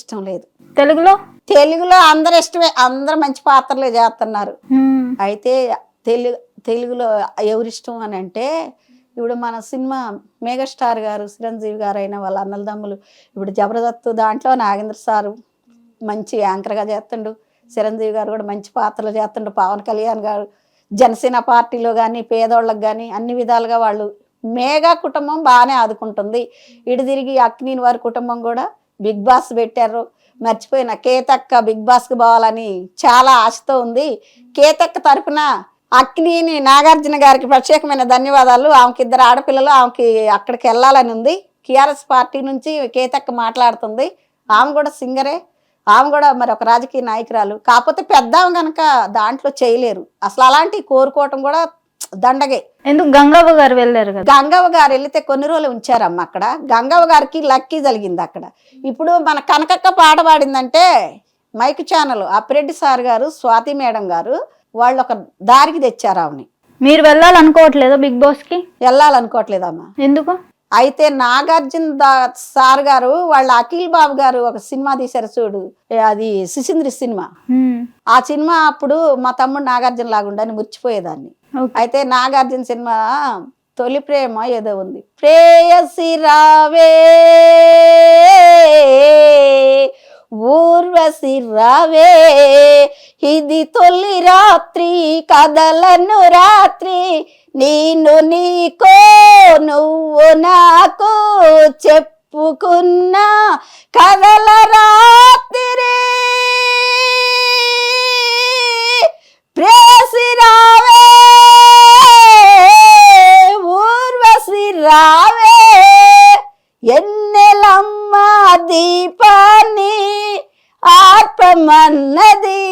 ఇష్టం లేదు. తెలుగులో అందరు ఇష్టమే, అందరు మంచి పాత్రలే చేస్తున్నారు. అయితే తెలుగులో ఎవరిష్టం అని అంటే ఇప్పుడు మన సినిమా మెగాస్టార్ గారు చిరంజీవి గారు అయిన వాళ్ళ అన్నలదమ్ములు, ఇప్పుడు జబర్దస్త్ దాంట్లో నాగేంద్ర సారు మంచి యాంకర్గా చేస్తుండు, చిరంజీవి గారు కూడా మంచి పాత్రలు చేస్తుండు, పవన్ కళ్యాణ్ గారు జనసేన పార్టీలో కానీ పేదోళ్ళకి కానీ అన్ని విధాలుగా వాళ్ళు మేఘా కుటుంబం బాగానే ఆదుకుంటుంది. ఇటు తిరిగి అక్కినేని వారి కుటుంబం కూడా బిగ్ బాస్ పెట్టారు. మర్చిపోయిన కేతక్క బిగ్ బాస్కి పోవాలని చాలా ఆశతో ఉంది. కేతక్క తరపున అక్కినేని నాగార్జున గారికి ప్రత్యేకమైన ధన్యవాదాలు. ఆమెకి 2 ఆడపిల్లలు, ఆమెకి అక్కడికి వెళ్ళాలని ఉంది. టీఆర్ఎస్ పార్టీ నుంచి కేతక్క మాట్లాడుతుంది. ఆమె కూడా సింగరే, ఆమె కూడా మరి ఒక రాజకీయ నాయకురాలు. కాకపోతే పెద్దామె కనుక దాంట్లో చేయలేరు. అసలు అలాంటివి కోరుకోవటం కూడా దండగే. ఎందుకు గంగవ్వ గారు వెళ్ళారు కదా? గంగవ్వ గారు వెళితే కొన్ని రోజులు ఉంచారమ్మ అక్కడ. గంగవ్వ గారికి లక్కీ జరిగింది అక్కడ. ఇప్పుడు మన కనకక్క పాట పాడిందంటే మైక్ ఛానల్ అప్పిరెడ్డి సార్ గారు, స్వాతి మేడం గారు వాళ్ళు ఒక దారికి తెచ్చారు ఆమెని. మీరు వెళ్ళాలనుకోవట్లేదా బిగ్ బాస్ కి? వెళ్ళాలనుకోవట్లేదమ్మా. ఎందుకు? అయితే నాగార్జున సార్ గారు వాళ్ళ అఖిల్ బాబు గారు ఒక సినిమా తీశారు చూడు, అది శిశింద్రి సినిమా. ఆ సినిమా అప్పుడు మా తమ్ముడు నాగార్జున లాగుండని ముర్చిపోయేదాన్ని. అయితే నాగార్జున సినిమా తొలి ప్రేమ ఏదో ఉంది, ప్రేయసి రావే ఊర్వశి రావే ఇది తొలి రాత్రి కదలను రాత్రి నేను నీకో నువ్వు నాకు చెప్పుకున్నా కదల రాత్రి ప్రేయసి రావే ఊర్వశి రావే ఎన్నెలమ్మ దీపాన్ని ఆర్పమన్నది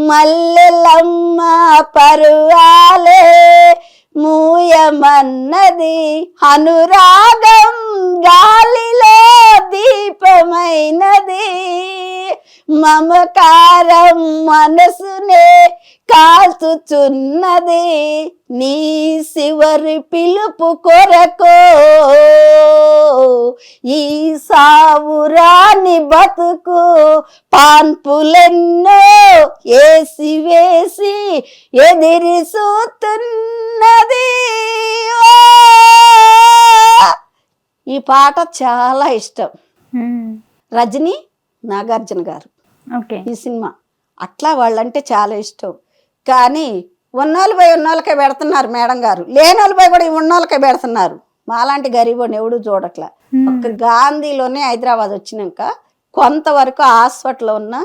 మల్లెలమ్మ పరువాలే మూయమన్నది అనురాగం గాలిలో దీపమైనది మమకారం మనసునే కాల్చుచున్నది నీ శివరి పిలుపు కొరకు ఈ సావురాని బతుకు పాన్పులెన్నో ఏసి వేసి ఎదిరి చూస్తున్నది. ఈ పాట చాలా ఇష్టం. రజనీ నాగార్జున గారు ఈ సినిమా అట్లా వాళ్ళంటే చాలా ఇష్టం. కానీ ఉన్నోళ్ళకే పెడుతున్నారు మేడం గారు, లేనోళ్ళపై కూడా ఉన్నోళ్ళకే పెడుతున్నారు. మాలాంటి గరీబోని ఎవడు చూడట్లా. ఒక గాంధీలోనే హైదరాబాద్ వచ్చినాక కొంతవరకు హాస్పిటల్లో ఉన్న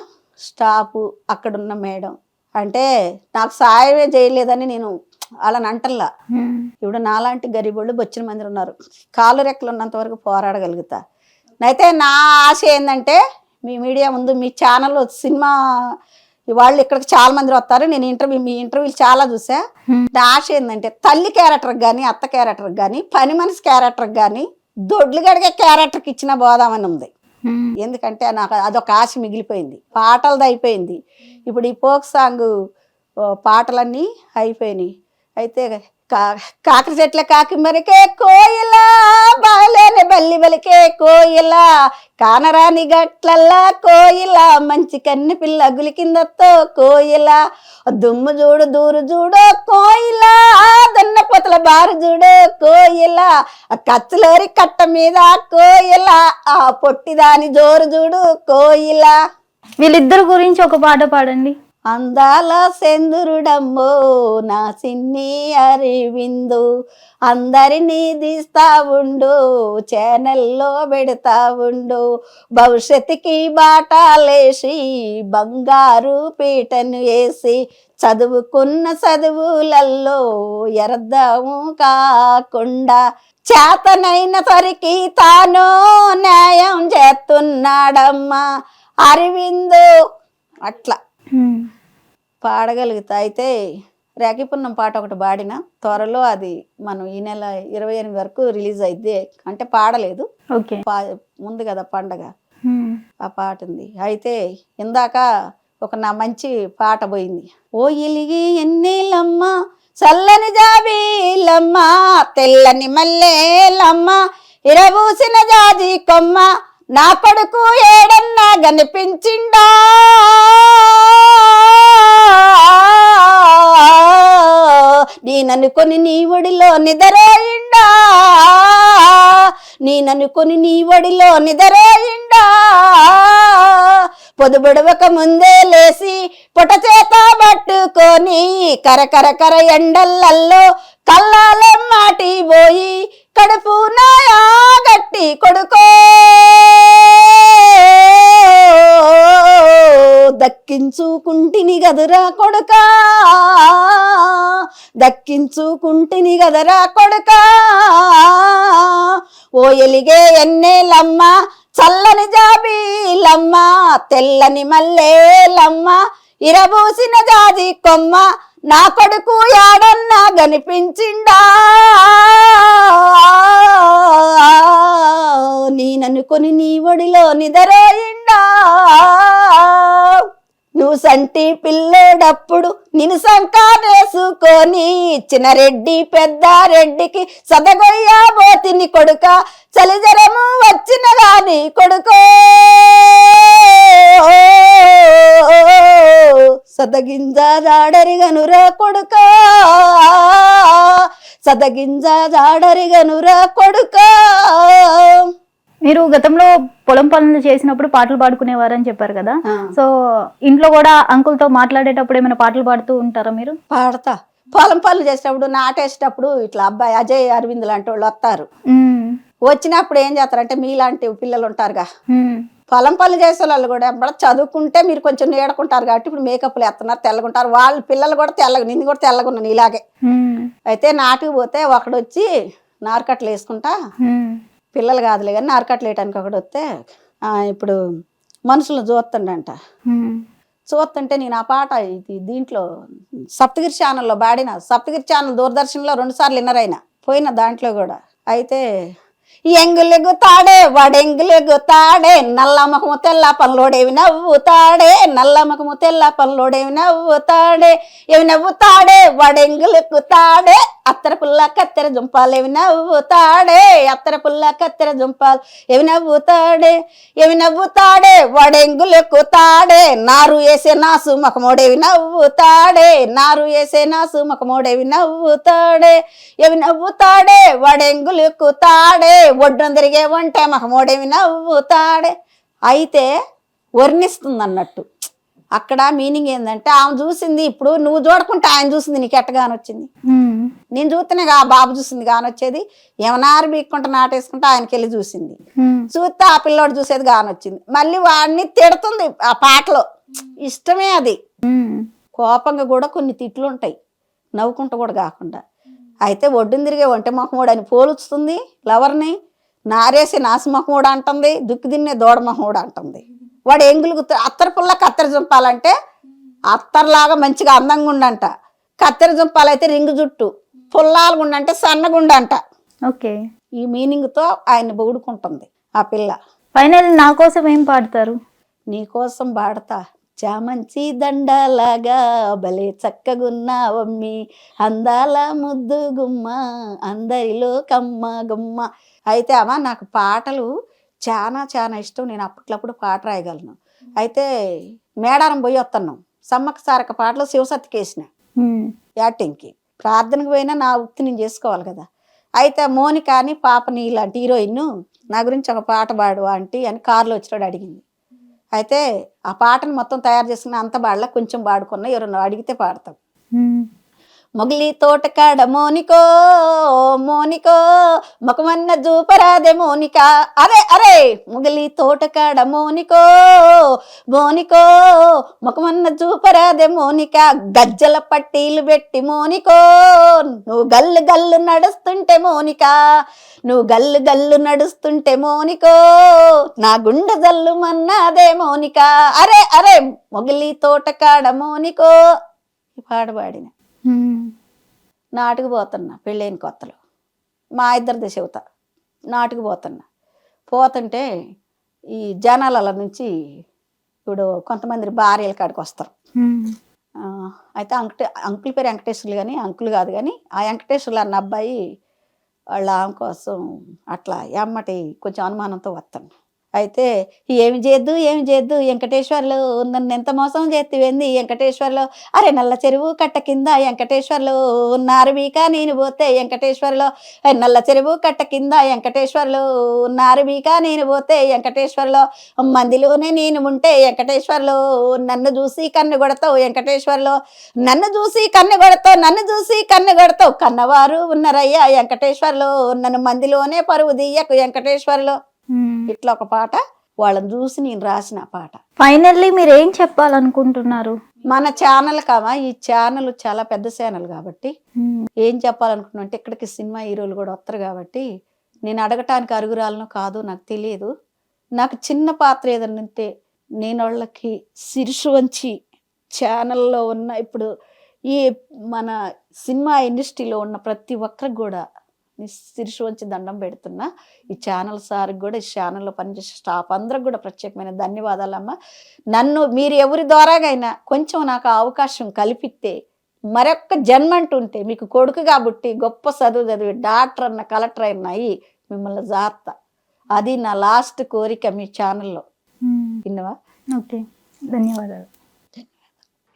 స్టాఫ్ అక్కడున్న మేడం అంటే నాకు సాయమే చేయలేదని నేను అలా అంటల్లా. ఇప్పుడు నాలాంటి గరీబోళ్ళు బొచ్చిన మంది ఉన్నారు. కాలు రెక్కలు ఉన్నంత వరకు పోరాడగలుగుతా. అయితే నా ఆశ ఏంటంటే మీ మీడియా ముందు మీ ఛానల్ సినిమా వాళ్ళు ఇక్కడికి చాలా మంది వస్తారు. నేను మీ ఇంటర్వ్యూలు చాలా చూసా. నా ఆశ ఏంటంటే తల్లి క్యారెక్టర్కి కానీ అత్త క్యారెక్టర్కి కానీ పని మనిషి క్యారెక్టర్కి కానీ దొడ్లు గడిగే క్యారెక్టర్కి ఇచ్చిన బోదామని ఉంది. ఎందుకంటే నాకు అదొక ఆశ మిగిలిపోయింది. పాటలది అయిపోయింది. ఇప్పుడు ఈ ఫోక్ సాంగ్ పాటలన్నీ అయిపోయినాయి. అయితే కాకర చెట్ల కాకి మరికే కోయిలా బాలేని బల్లి బలికే కోయిలా కానరాని గట్లల్లా కోయిలా మంచి కన్ని పిల్ల గులి కిందతో కోయిలా దుమ్ము చూడు దూరు చూడో కోయిలా దన్న పొతల బారు చూడో కోయిలా కచ్చలోరి కట్ట మీద కోయిలా ఆ పొట్టిదాని జోరు చూడు కోయిలా. వీళ్ళిద్దరు గురించి ఒక పాట పాడండి. అందాల సెందురుడమ్మో నా సిన్ని అరివిందు అందరినీ తీస్తా ఉండు ఛానల్లో పెడతా ఉండు భవిష్యత్తుకి బాటాలేసి బంగారు పీటను వేసి చదువుకున్న చదువులల్లో ఎరద్దాము కాకుండా చేతనైన తరికి తాను న్యాయం చేస్తున్నాడమ్మా అరవిందు. అట్లా పాడగలుగుతా. అయితే రేఖిపున్నం పాట ఒకటి పాడిన త్వరలో అది మనం ఈ నెల 28 వరకు రిలీజ్ అయింది. అంటే పాడలేదు, ముందు కదా పండగ, ఆ పాట ఉంది. అయితే ఇందాక ఒక నా మంచి పాట పోయింది. ఓ ఇలిగి ఎన్నేలమ్మ చల్లని జాబీలమ్మ తెల్లని మల్లేలమ్మ ఇరబూసిన జాజి కొమ్మ నా కొడుకు ఏడన్నా కనిపించిండా నేననుకొని నీ ఒడిలో నిద్రయిండా నేననుకొని నీ ఒడిలో నిద్రయిండా పొదుబుడవక ముందే లేసి పొట చేత పట్టుకొని కర ఎండల్లల్లో కల్లాలే మాటి పోయి కడుపు నాయా గట్టి కొడుకో దక్కించుకుంటిని గదురా కొడుకా దక్కించుకుంటిని గదరా కొడుకా ఓ ఎలిగే ఎన్నేలమ్మ చల్లని జాబీలమ్మ తెల్లని మల్లేలమ్మ ఇరబూసిన జాజి కొమ్మ నా కొడుకు యాడన్నా కనిపించిండా నేననుకొని నీ ఒడిలో నిద్రయిండా నువ్వు సంటి పిల్లోడప్పుడు నిన్ను సంకారేసుకొని చిన్నరెడ్డి పెద్దారెడ్డికి సదగొయ్యా బోతిని కొడుక చలిజరము వచ్చిన గాని కొడుకో సదగింజ జాడరిగనురా కొడుక సదగింజ జాడరిగనురా కొడుక. మీరు గతంలో పొలం పనులు చేసినప్పుడు పాటలు పాడుకునేవారని చెప్పారు కదా, సో ఇంట్లో కూడా అంకుల్తో మాట్లాడేటప్పుడు ఏమైనా పాటలు పాడుతూ ఉంటారా మీరు? పాడతా. పొలం పనులు చేసేటప్పుడు నాటేసేటప్పుడు ఇట్లా అబ్బాయి అజయ్ అరవింద్ లాంటి వాళ్ళు వస్తారు. వచ్చినప్పుడు ఏం చేస్తారంటే మీలాంటి పిల్లలు ఉంటారుగా, పొలం పనులు చేసే వాళ్ళు కూడా చదువుకుంటే మీరు కొంచెం నేడుకుంటారు కాబట్టి ఇప్పుడు మేకప్లు వేస్తున్నారు, తెల్లగుంటారు. వాళ్ళ పిల్లలు కూడా తెల్లగా, నిన్ను కూడా తెల్లగున్నాను ఇలాగే. అయితే నాటుకు పోతే ఒకడు వచ్చి నారకట్లు వేసుకుంటా, పిల్లలు కాదులే కానీ నారకట్లు వేయటానికి ఒకడు వస్తే ఇప్పుడు మనుషులను చూస్తుండంట. చూస్తుంటే నేను ఆ పాట దీంట్లో సప్తగిరి ఛానల్లో పాడిన. సప్తగిరి ఛానల్ దూరదర్శన్లో 2 సార్లు విన్నర్ అయినా పోయిన దాంట్లో కూడా. అయితే ఎంగులెగుతాడే వాడెంగులెగుతాడే నల్ల ముఖము తెల్ల పనులోడేవి నవ్వుతాడే నల్ల ముఖము తెల్ల పనులోడేవి నవ్వుతాడే ఏవి నవ్వుతాడే వాడెంగులెక్కుతాడే అత్తర పుల్ల కత్తెర జుంపాలేవి నవ్వుతాడే అత్తర పుల్ల కత్తెర జుంపాలు ఏవి నవ్వుతాడే వాడెంగులెక్కుతాడే నారు వేసే నాసు ముఖమోడేవి నవ్వుతాడే నారు వేసే నాసు ముఖమోడేవి నవ్వుతాడే ఏవి నవ్వుతాడే వాడెంగులెక్కుతాడే ఒడ్డున తిరిగే వంటే మహమోడేవి నవ్వుతాడే. అయితే వర్ణిస్తుంది అన్నట్టు. అక్కడ మీనింగ్ ఏంటంటే ఆమె చూసింది, ఇప్పుడు నువ్వు చూడకుంటే ఆయన చూసింది నీకు ఎట్టగాని వచ్చింది. నేను చూస్తేనే ఆ బాబు చూసింది కానొచ్చేది. ఏమన్నారు బీక్కుంటా నాటేసుకుంటే ఆయనకి వెళ్ళి చూసింది. చూస్తే ఆ పిల్లోడు చూసేది కానొచ్చింది. మళ్ళీ వాడిని తిడుతుంది ఆ పాటలో. ఇష్టమే అది. కోపంగా కూడా కొన్ని తిట్లు ఉంటాయి, నవ్వుకుంటూ కూడా కాకుండా. అయితే ఒడ్డున తిరిగే ఒంటె మొహమూడు అని పోలుస్తుంది లవర్ని. నారేసి నాసి మొహమూడు అంటుంది, దుక్కి తిన్నే దూడ మొహమూడు అంటుంది. వాడు ఎంగులు అత్తర పుల్ల కత్తెర జుంపాలంటే అత్తర్లాగా మంచిగా అందంగా ఉండంట, కత్తెర జుంపాలైతే రింగు జుట్టు, పుల్లాలుగా ఉండంటే సన్నగుండంట. ఓకే, ఈ మీనింగ్తో ఆయన బొగుడుకుంటుంది ఆ పిల్ల. ఫైనల్ నా కోసం ఏం పాడతారు? నీ కోసం పాడతా. చామంచి దండలాగా భలే చక్కగున్నావమ్మి అందాల ముద్దు గుమ్మ అందరిలో కమ్మ గుమ్మ. అయితే అమ్మ నాకు పాటలు చాలా చాలా ఇష్టం. నేను అప్పట్లప్పుడు పాట రాయగలను. అయితే మేడారం పోయి వస్తున్నాం, సమ్మక్క సారక్క పాటలు శివసత్తికేసిన యాక్టింగ్కి. ప్రార్థనకు పోయినా నా వృత్తి నేను చేసుకోవాలి కదా. అయితే మోనిక అని పాపని ఇలాంటి హీరోయిన్ నా గురించి ఒక పాట పాడు ఆంటీ అని కారులో వచ్చినాడు అడిగింది. అయితే ఆ పాటను మొత్తం తయారు చేసుకున్న అంత పాడలా, కొంచెం పాడుకున్నా, ఎవరన్నా అడిగితే పాడతాం. మొగిలి తోటకాడ మోనికో మోనికో మొకమన్న జూపరాదే మోనిక. అరే మొగిలి తోటకాడ మోనికో మోనికో మొకమన్న జూపరాదే మోనిక. గజ్జల పట్టీలు పెట్టి మోనికో నువ్వు గల్లు గల్లు నడుస్తుంటే మోనిక, నువ్వు గల్లు గల్లు నడుస్తుంటే మోనికో నా గుండె జల్లు మన్నాదే మోనిక. అరే మొగిలి తోటకాడ మోనికో. ఈ పాట పాడిన. నాటుకు పోతున్నా పెళ్ళైన కొత్తలో, మా ఇద్దరిది చెబుతా. నాటుకు పోతుంటే ఈ జనాల నుంచి ఇప్పుడు కొంతమంది భార్యల కాడికి వస్తారు. అయితే అంకుల్ పేరు వెంకటేశ్వర్లు కానీ అంకుల్ కాదు కానీ ఆ వెంకటేశ్వర్లు అన్న అబ్బాయి వాళ్ళ ఆమె కోసం అట్లా ఎమ్మటి కొంచెం అనుమానంతో వస్తాను. అయితే ఏమి చేద్దు వెంకటేశ్వర్లు నన్ను ఎంత మోసం చేతివేంది వెంకటేశ్వర్లు, అరే నల్ల చెరువు కట్ట కింద వెంకటేశ్వర్లు ఉన్నారు బీక నేను పోతే వెంకటేశ్వర్లు, నల్ల చెరువు కట్ట కింద వెంకటేశ్వర్లు ఉన్నారు బీక నేను పోతే వెంకటేశ్వర్లు, మందిలోనే నేను ఉంటే వెంకటేశ్వర్లు నన్ను చూసి కన్ను కొడతావు వెంకటేశ్వర్లు, నన్ను చూసి కన్ను కొడతావు కన్నవారు ఉన్నారయ్యా వెంకటేశ్వర్లు, నన్ను మందిలోనే పరువు దియ్యకు వెంకటేశ్వర్లు. ఇట్లా ఒక పాట వాళ్ళని చూసి నేను రాసిన పాట. ఫైనల్లీ మీరు ఏం చెప్పాలనుకుంటున్నారు? మన ఛానల్ కావా, ఈ ఛానల్ చాలా పెద్ద ఛానల్ కాబట్టి ఏం చెప్పాలనుకున్నా అంటే ఇక్కడికి సినిమా హీరోలు కూడా వస్తారు కాబట్టి నేను అడగటానికి అరుగురాలను కాదు, నాకు తెలియదు. నాకు చిన్న పాత్ర ఏదన్నా ఉంటే నేను వాళ్ళకి శిరసు వంచి ఛానల్లో ఉన్న ఇప్పుడు ఈ మన సినిమా ఇండస్ట్రీలో ఉన్న ప్రతి ఒక్కరికి కూడా శిరసు వంచి దండం పెడుతున్నా. ఈ ఛానల్ సార్కి కూడా, ఈ ఛానల్లో పనిచేసే స్టాఫ్ అందరికి కూడా ప్రత్యేకమైన ధన్యవాదాలమ్మ. నన్ను మీరు ఎవరి ద్వారాగైనా కొంచెం నాకు అవకాశం కల్పిస్తే మరొక్క జన్మ అంటుంటే మీకు కొడుకు కాబట్టి గొప్ప చదివి డాక్టర్ అన్న కలెక్టర్ అయినా అయ్యి మిమ్మల్ని జాగ్రత్త, అది నా లాస్ట్ కోరిక మీ ఛానల్లో. విన్నవా? ఓకే, ధన్యవాదాలు.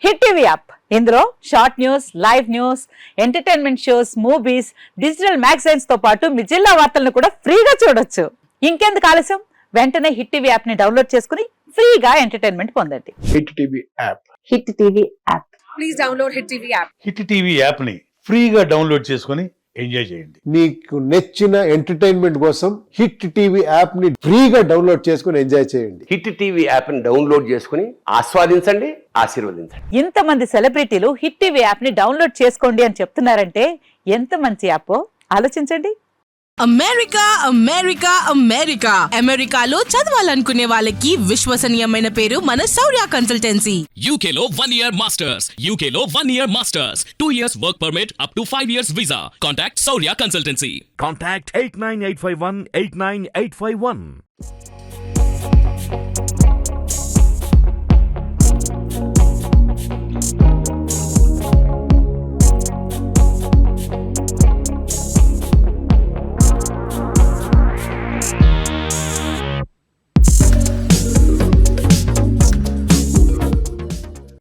హిట్ టీవీ యాప్, ఇందులో short news, live news, entertainment shows, movies, digital magazines తో పాటు మీ జిల్లా వార్తలను కూడా ఫ్రీగా చూడొచ్చు. ఇంకెందుకు ఆలస్యం, వెంటనే హిట్ టీవీ యాప్ ని డౌన్లోడ్ చేసుకుని ఫ్రీగా ఎంటర్టైన్మెంట్ పొందండి. Hit TV app. Hit TV app. Please download hit TV app. Hit TV app ని ఫ్రీగా డౌన్లోడ్ చేసుకొని ఎంజాయ్ చేయండి. మీకు నచ్చిన ఎంటర్టైన్మెంట్ కోసం హిట్ టీవీ యాప్ ని ఫ్రీగా డౌన్లోడ్ చేసుకొని ఎంజాయ్ చేయండి. హిట్ టీవీ యాప్ ని డౌన్లోడ్ చేసుకుని ఆస్వాదించండి, ఆశీర్వదించండి. ఇంతమంది సెలబ్రిటీలు హిట్ టీవీ యాప్ ని డౌన్లోడ్ చేసుకోండి అని చెప్తున్నారంటే ఎంత మంచి యాప్ ఆలోచించండి. అమెరికా అమెరికా అమెరికా అమెరికాలో చదవాలనుకునే వాళ్ళకి విశ్వసనీయమైన పేరు మన శౌర్య కన్సల్టెన్సీ. UK లో 1 year masters, UK లో 1 year masters, 2 years work permit up to 5 years visa. Contact Saurya Consultancy. Contact 89851 89851.